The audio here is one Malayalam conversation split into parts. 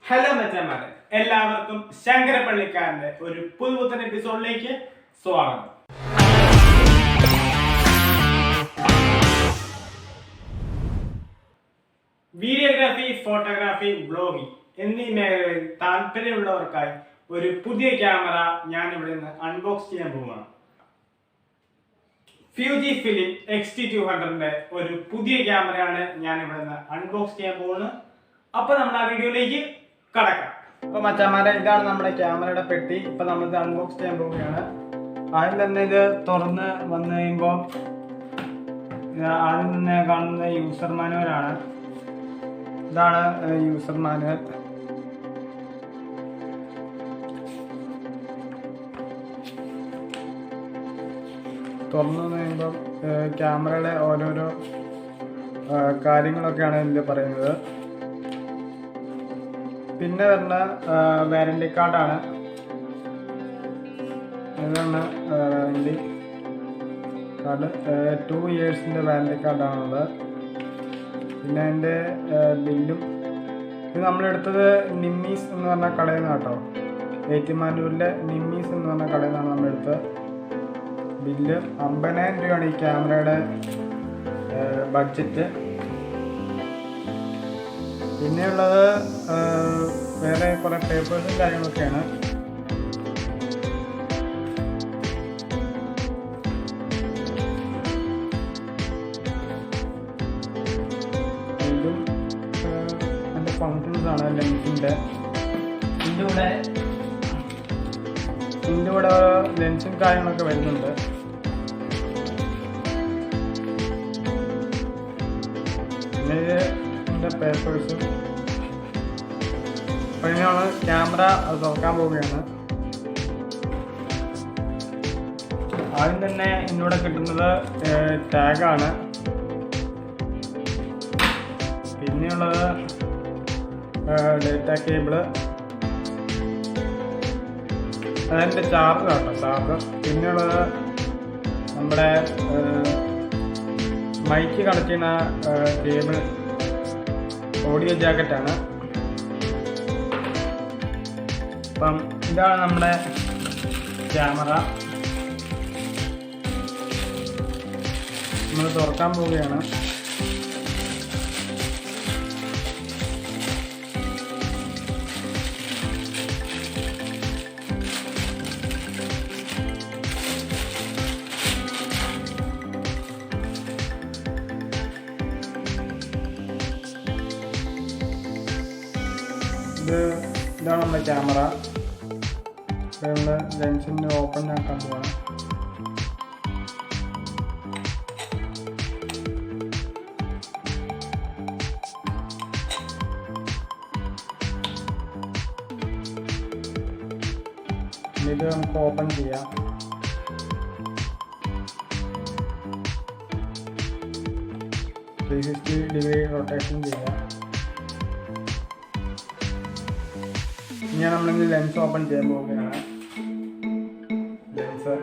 ഹലോ മച്ചാന്മാരെ, എല്ലാവർക്കും ശങ്കരപ്പള്ളിക്കാരന്റെ ഒരു പുതുപുത്തൻ എപ്പിസോഡിലേക്ക് സ്വാഗതം. വീഡിയോഗ്രാഫി, ഫോട്ടോഗ്രാഫി, വ്ലോഗിംഗ് എന്നീ മേഖലകളിൽ താല്പര്യമുള്ളവർക്കായി ഒരു പുതിയ ക്യാമറ ഞാൻ ഇവിടെ നിന്ന് അൺബോക്സ് ചെയ്യാൻ പോവുകയാണ്. FujiFilm XT 200ന്റെ ഒരു പുതിയ ക്യാമറയാണ് ഞാൻ ഇവിടെ നിന്ന് അൺബോക്സ് ചെയ്യാൻ പോകുന്നത്. അപ്പൊ നമ്മൾ ആ വീഡിയോയിലേക്ക് കടക്കാം. അപ്പൊ മച്ചാന്മാരെ, ഇതാണ് നമ്മുടെ ക്യാമറയുടെ പെട്ടി. ഇപ്പൊ നമ്മളിത് അൺബോക്സ് ചെയ്യാൻ പോവുകയാണ്. ആദ്യം തന്നെ ഇത് തുറന്ന് വന്നു കഴിയുമ്പോൾ ആദ്യം തന്നെ കാണുന്ന യൂസർ മാനുവലാണ്. ഇതാണ് യൂസർ മാനുവൽ. തുറന്നു കഴിയുമ്പോൾ ക്യാമറയുടെ ഓരോരോ കാര്യങ്ങളൊക്കെയാണ് ഇതിൽ പറയുന്നത്. പിന്നെ വരുന്ന വാറന്റി കാർഡാണ്. ഇതാണ് വാറന്റി കാർഡ്. 2 ഇയേഴ്സിൻ്റെ വാറന്റി കാർഡാണുള്ളത്. പിന്നെ അതിൻ്റെ ബില്ലും. ഇത് നമ്മളെടുത്തത് നിമ്മീസ് എന്ന് പറഞ്ഞ കടയിൽ നിന്നാണ് കേട്ടോ. ഏറ്റുമാനൂരിലെ നിമ്മീസ് എന്ന് പറഞ്ഞ കടയിൽ നിന്നാണ് നമ്മളെടുത്തത്. ബില്ല് 50,000 രൂപയാണ് ഈ ക്യാമറയുടെ ബഡ്ജറ്റ്. പിന്നെയുള്ളത് വേറെ കുറേ പേപ്പേഴ്സും കാര്യങ്ങളൊക്കെയാണ്. ഇതും എൻ്റെ ഫങ്ഷൻസാണ് ലെൻസിൻ്റെ. ഇതിൻ്റെ കൂടെ ലെൻസും കാര്യങ്ങളൊക്കെ വരുന്നുണ്ട്. പിന്നെ ഇതിൻ്റെ പേപ്പേഴ്സും. അപ്പോൾ ഇനിയാണ് ക്യാമറ അത് തുറക്കാൻ പോവുകയാണ്. ആദ്യം തന്നെ ഇതിലൂടെ കിട്ടുന്നത് ടാഗാണ്. പിന്നെയുള്ളത് ഡേറ്റ കേബിള്, അതിൻ്റെ ചാർജറാണ് ചാർജർ. പിന്നെയുള്ളത് നമ്മുടെ മൈക്ക് കണക്ട് ചെയ്യുന്ന കേബിൾ, ഓഡിയോ ജാക്കറ്റാണ്. അപ്പം ഇതാണ് നമ്മുടെ ക്യാമറ. നമ്മൾ തുറക്കാൻ പോവുകയാണ്. ഇതാണ് നമ്മുടെ ക്യാമറ. നമ്മൾ ലെൻസിൻ്റെ ഓപ്പൺ ആക്കാൻ പോവാണ്. ഇത് നമുക്ക് ഓപ്പൺ ചെയ്യാം. ത്രീ 360 ഡിഗ്രി റൊട്ടേഷൻ ചെയ്യാം. ഇനി നമ്മളിത് ലെൻസ് ഓപ്പൺ ചെയ്യാൻ പോവുകയാണ്. ലെൻസ്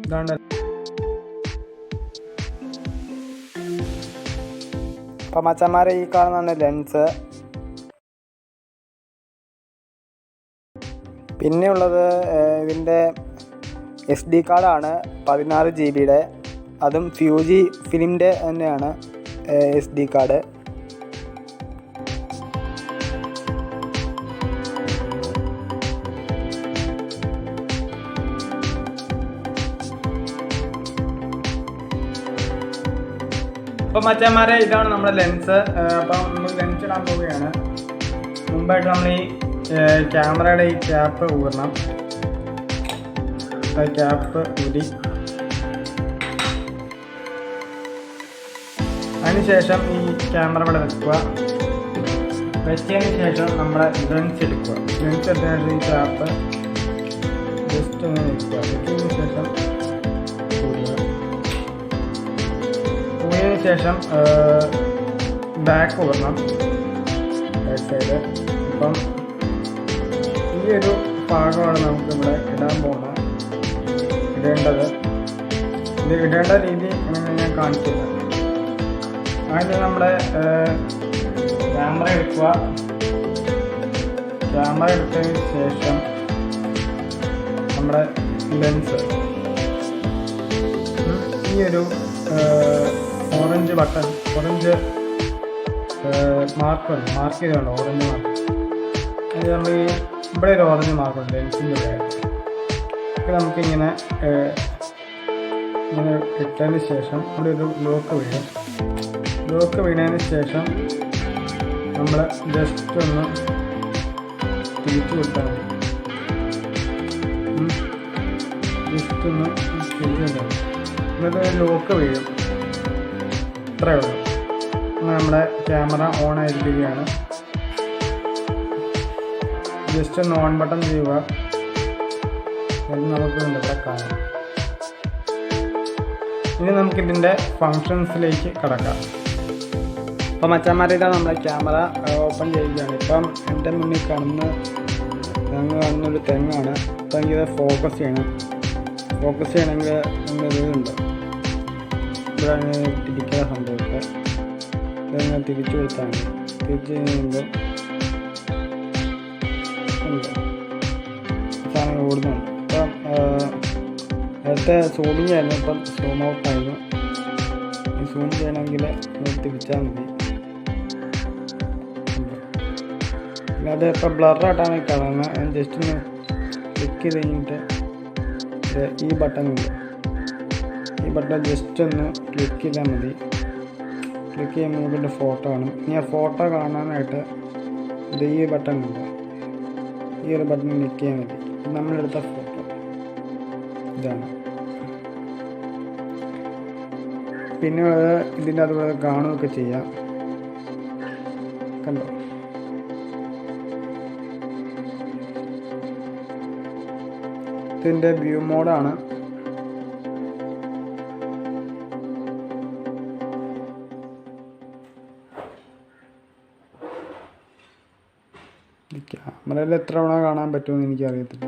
ഇതാണ്. അപ്പം മച്ചന്മാരെ, ഈ കാണുന്നതാണ് ലെൻസ്. പിന്നെയുള്ളത് ഇതിൻ്റെ SD കാർഡാണ് 16 GB. അതും FujiFilmൻ്റെ തന്നെയാണ് SD കാർഡ്. അപ്പോൾ മച്ചാന്മാരെ, ഇതാണ് നമ്മുടെ ലെൻസ്. അപ്പം നമ്മൾ ലെൻസ് ഇടാൻ പോവുകയാണ്. മുമ്പായിട്ട് നമ്മൾ ഈ ക്യാമറയുടെ ഈ ക്യാപ്പ് ഊരണം. ക്യാപ്പ് ഊരി അതിനുശേഷം ഈ ക്യാമറ ഇവിടെ വെക്കുക. വെച്ചതിന് ശേഷം നമ്മുടെ ലെൻസ് എടുക്കുക. ലെൻസ് എടുത്തതിന് ശേഷം ഈ ക്യാപ്പ് ജസ്റ്റ് ഇങ്ങനെ വെക്കുക. വെച്ചതിന് ശേഷം ഊരുക. അതിനുശേഷം ബാക്ക് വരണം, ബാക്ക് സൈഡ്. അപ്പം ഈ ഒരു ഭാഗമാണ് നമുക്കിവിടെ ഇടേണ്ടത്. ഇത് ഇടേണ്ട രീതി എങ്ങനെ ഞാൻ കാണിച്ചു തരാം. ആദ്യം നമ്മുടെ ക്യാമറ എടുക്കുക. ക്യാമറ എടുത്തതിന് ശേഷം നമ്മുടെ ലെൻസ്, ഈ ഒരു ഓറഞ്ച് ബട്ടൺ, ഓറഞ്ച് മാർക്ക് ചെയ്തുകൊണ്ട് ഓറഞ്ച് മാർക്ക്, അത് നമ്മൾ ഇവിടെ ഒരു ഓറഞ്ച് മാർക്കുണ്ട് ലെൻസിൻ്റെ ഇവിടെ. നമുക്കിങ്ങനെ ഇട്ടതിന് ശേഷം ഇവിടെ ഒരു ലോക്ക് വീഴും. ലോക്ക് വീണതിന് ശേഷം നമ്മൾ ജസ്റ്റ് ഒന്ന് തിരിച്ചു കൊടുത്താൽ മതി. ജസ്റ്റ് ഒന്ന് തിരിച്ചു കൊടുത്താൽ മതി. എന്നിട്ട് ലോക്ക് വീഴും. ഇത്രയേ ഉള്ളൂ. നമ്മുടെ ക്യാമറ ഓൺ ആയിരിക്കുകയാണ്. ജസ്റ്റ് ഒന്ന് ഓൺ ബട്ടൺ ചെയ്യുക. അത് നമുക്ക് ഇവിടെ കാണാം. ഇനി നമുക്കിതിൻ്റെ ഫങ്ഷൻസിലേക്ക് കടക്കാം. അപ്പോൾ മച്ചാന്മാരെ, ഇതാണ് നമ്മുടെ ക്യാമറ ഓപ്പൺ ചെയ്യുകയാണ്. ഇപ്പം എൻ്റെ മുന്നിൽ കാണുന്നൊരു തെങ്ങാണ്. അപ്പം എനിക്കിത് ഫോക്കസ് ചെയ്യണമെങ്കിൽ ഇതുണ്ട്, ഇവിടെ തിരിക്കാതെ സംഭവിക്കുക. ഇതങ്ങനെ തിരിച്ചു കൊടുത്താൽ മതി. തിരിച്ച് കഴിയുമ്പോൾ സാധനം ഓടുന്നുണ്ട്. അപ്പം നേരത്തെ സൂമിങ് ആയിരുന്നു, ഇപ്പം സൂം ഔട്ട് ആയിരുന്നു. സൂം ചെയ്യണമെങ്കിൽ തിരിച്ചാൽ മതി. അത് ഇപ്പം ബ്ലറായിട്ടാണ് കാണുന്നത്. ഞാൻ ജസ്റ്റ് ഒന്ന് ക്ലിക്ക് ചെയ്ത് കഴിഞ്ഞിട്ട് ഈ ബട്ടണില്ല, ഈ ബട്ടൺ ജസ്റ്റ് ഒന്ന് ക്ലിക്ക് ചെയ്താൽ മതി. ക്ലിക്ക് ചെയ്യുമ്പോൾ നമുക്കിൻ്റെ ഫോട്ടോ കാണും. ഇനി ആ ഫോട്ടോ കാണാനായിട്ട് ഇത് ഈ ബട്ടൺ ഉണ്ട്, ഈ ഒരു ബട്ടൺ ക്ലിക്ക് ചെയ്യാൻ മതി. നമ്മളെടുത്ത ഫോട്ടോ ഇതാണ്. പിന്നെ ഇതിൻ്റെ അതുപോലെ കാണുകയൊക്കെ ചെയ്യാം. കണ്ടോ? ഇതിൻ്റെ വ്യൂ മോഡാണ്. ക്യാമറയിൽ എത്ര തവണ കാണാൻ പറ്റുമെന്ന് എനിക്കറിയത്തില്ല.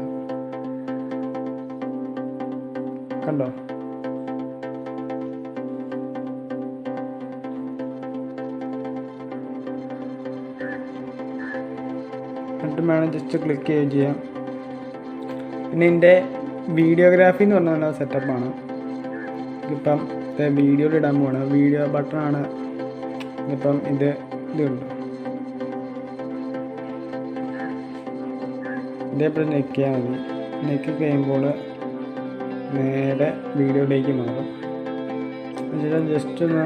കണ്ടോ? എന്നിട്ട് വേണം ജസ്റ്റ് ക്ലിക്ക് ചെയ്യാം. പിന്നെ എൻ്റെ വീഡിയോഗ്രാഫി എന്ന് പറഞ്ഞ നല്ല സെറ്റപ്പാണ്. ഇപ്പം വീഡിയോയിൽ ഇടാൻ പോവാണ്. വീഡിയോ ബട്ടണാണ്. ഇപ്പം ഇതുണ്ട്. ഇതേപോലെ നെക്ക് ചെയ്യാൻ മതി. നെക്ക് കഴിയുമ്പോൾ നേരെ വീഡിയോയിലേക്ക് മാറും. അതിനുശേഷം ജസ്റ്റ് ഒന്ന്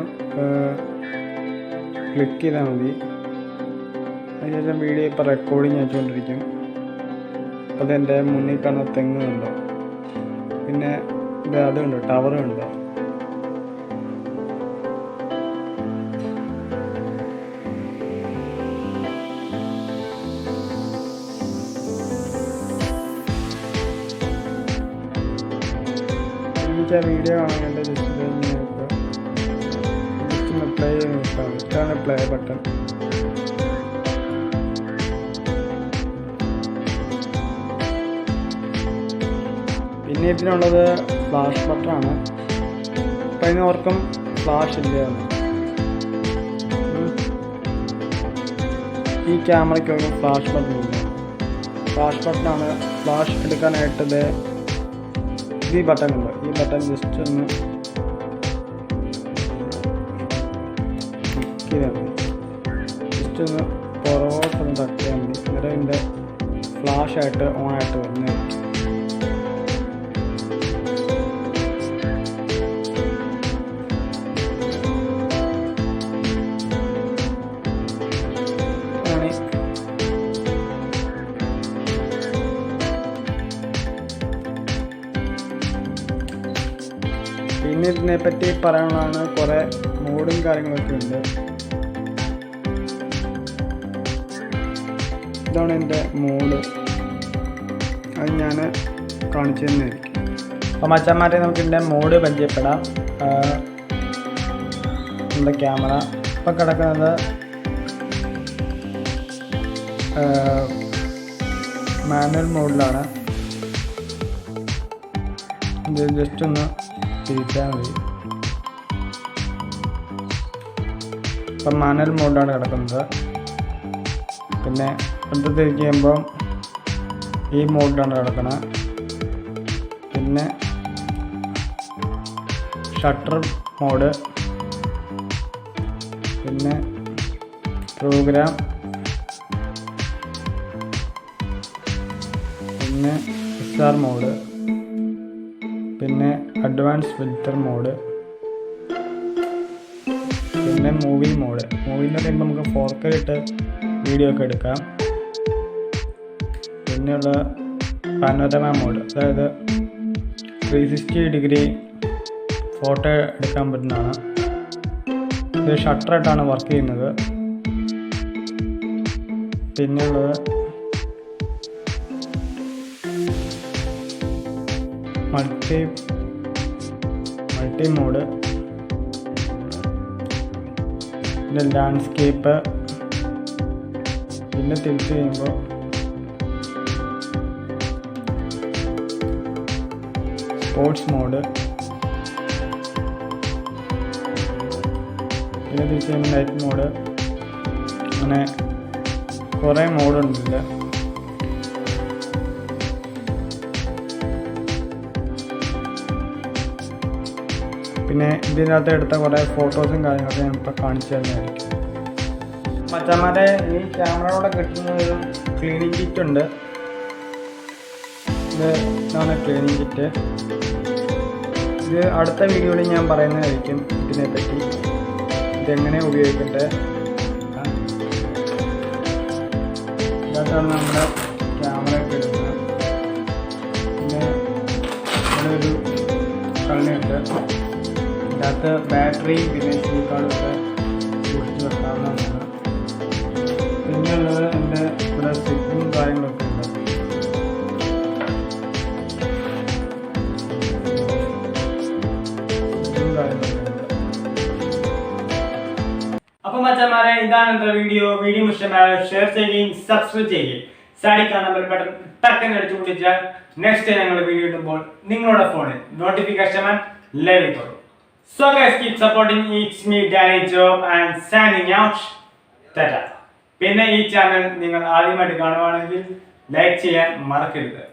ക്ലിക്ക് ചെയ്താൽ മതി. അതിനുശേഷം വീഡിയോ ഇപ്പോൾ റെക്കോർഡിങ് ആയിക്കൊണ്ടിരിക്കും. അപ്പോൾ അതെൻ്റെ മുന്നിൽ കാണുന്ന തെങ്ങുണ്ടോ, പിന്നെ അതുണ്ട്, ടവറുണ്ടോ. എനിക്ക് ആ വീഡിയോ കാണാൻ ജസ്റ്റ് നോക്കുക. ജസ്റ്റ് ഒന്ന് പ്ലേ ചെയ്ത് നോക്കാം. ഇതാണ് പ്ലേ ബട്ടൺ. പിന്നെ ഇതിനുള്ളത് ഫ്ലാഷ് ബട്ടണാണ്. അപ്പം അതിനോർക്കും ഫ്ലാഷ് ഇല്ലയെന്ന്. ഈ ക്യാമറയ്ക്കൊരു ഫ്ലാഷ് ബട്ടൺ ഉണ്ട്. ഫ്ലാഷ് ബട്ടണാണ്. ഫ്ലാഷ് എടുക്കാനായിട്ട് ഈ ബട്ടൺ ഉണ്ട്. ഈ ബട്ടൺ ജസ്റ്റ് ഒന്ന് ക്ലിക്ക് ചെയ്താൽ മതി. ജസ്റ്റ് ഒന്ന് പുറകോട്ടൊന്ന് തട്ടിയാൽ മതി. അന്നേരം ഇതിൻ്റെ ഫ്ലാഷായിട്ട് ഓണായിട്ട് വരുന്നത്. പിന്നെ ഇതിനെപ്പറ്റി പറയാനുള്ളതാണ്, കുറേ മോഡും കാര്യങ്ങളൊക്കെ ഉണ്ട്. ഇതാണ് എൻ്റെ മോഡ്. അത് ഞാൻ കാണിച്ചു തന്നെയായിരിക്കും. അപ്പോൾ മച്ചാന്മാരെ, നമുക്ക് ഇതിൻ്റെ മോഡ് പരിചയപ്പെടാം. നമ്മുടെ ക്യാമറ ഇപ്പം കിടക്കുന്നത് മാനുവൽ മോഡിലാണ്. ഇത് ജസ്റ്റ് ഒന്ന് തിരിച്ചാൽ മതി. ഇപ്പം മാനുവൽ മോഡിലാണ് കിടക്കുന്നത്. പിന്നെ അടുത്ത് തിരിച്ച് കഴിയുമ്പം ഈ മോഡിലാണ് കിടക്കുന്നത്. പിന്നെ ഷട്ടർ മോഡ്, പിന്നെ പ്രോഗ്രാം, പിന്നെ SR മോഡ്, പിന്നെ അഡ്വാൻസ് ഫിൽറ്റർ മോഡ്, പിന്നെ മൂവി മോഡ്. മൂവിന്ന് പറയുമ്പോൾ നമുക്ക് 4K ഇട്ട് വീഡിയോ ഒക്കെ എടുക്കാം. പിന്നെയുള്ള പാനോരമ മോഡ്, അതായത് 360 ഡിഗ്രി ഫോട്ടോ എടുക്കാൻ പറ്റുന്നതാണ്. ഇത് ഷട്ടറായിട്ടാണ് വർക്ക് ചെയ്യുന്നത്. പിന്നെയുള്ളത് മൾട്ടി മോഡ്, പിന്നെ ലാൻഡ്സ്കേപ്പ്, പിന്നെ തിരിച്ച് കഴിയുമ്പോൾ സ്പോർട്സ് മോഡ്, പിന്നെ തിരിച്ച് കഴിയുമ്പോൾ നൈറ്റ് മോഡ്. അങ്ങനെ കുറേ മോഡുണ്ടല്ലോ. പിന്നെ ഇതിനകത്ത് എടുത്ത കുറേ ഫോട്ടോസും കാര്യങ്ങളൊക്കെ ഞാൻ ഇപ്പോൾ കാണിച്ചു തന്നെയായിരിക്കും. മച്ചന്മാരെ ഈ ക്യാമറയോടെ കിട്ടുന്ന ഒരു ക്ലീനിങ് കിറ്റ് ഉണ്ട്. ഇതാണ് ക്ലീനിങ് കിറ്റ്. ഇത് അടുത്ത വീഡിയോയിൽ ഞാൻ പറയുന്നതായിരിക്കും ഇതിനെപ്പറ്റി, ഇതെങ്ങനെ ഉപയോഗിക്കേണ്ടത്. ഇതാണ് നമ്മുടെ ക്യാമറ ഒക്കെ എടുക്കുന്നത്. പിന്നെ ഇവിടെ ഒരു കളിയുണ്ട്. ഇതിനകത്ത് ബാറ്ററിയും പിന്നെ SD കാർഡൊക്കെ സൂക്ഷിച്ച് വെക്കാവുന്നതാണ്. പിന്നെയുള്ളത് എൻ്റെ ഇവിടെ സ്വിച്ചും കാര്യങ്ങളൊക്കെ ഉണ്ട്. അപ്പോൾ മച്ചന്മാരെ, ഇതാണ് എൻ്റെ വീഡിയോ ഇഷ്ടമായ ഷെയർ ചെയ്യുകയും സബ്സ്ക്രൈബ് ചെയ്യുകയും സൈഡിൽ കാണുന്ന ബെൽ ബട്ടൺ ടക്കൻ അടിച്ചു പൊട്ടിച്ചാൽ നെക്സ്റ്റ് ടൈം ഞങ്ങൾ വീഡിയോ ഇടുമ്പോൾ നിങ്ങളുടെ ഫോണിൽ നോട്ടിഫിക്കേഷൻ ലഭിക്കും. So guys, keep supporting. It's me Danny Job and signing out. Tata. പിന്നെ ഈ ചാനൽ നിങ്ങൾ ആദ്യമായിട്ട് കാണുവാണെങ്കിൽ ലൈക്ക് ചെയ്യാൻ മറക്കരുത്.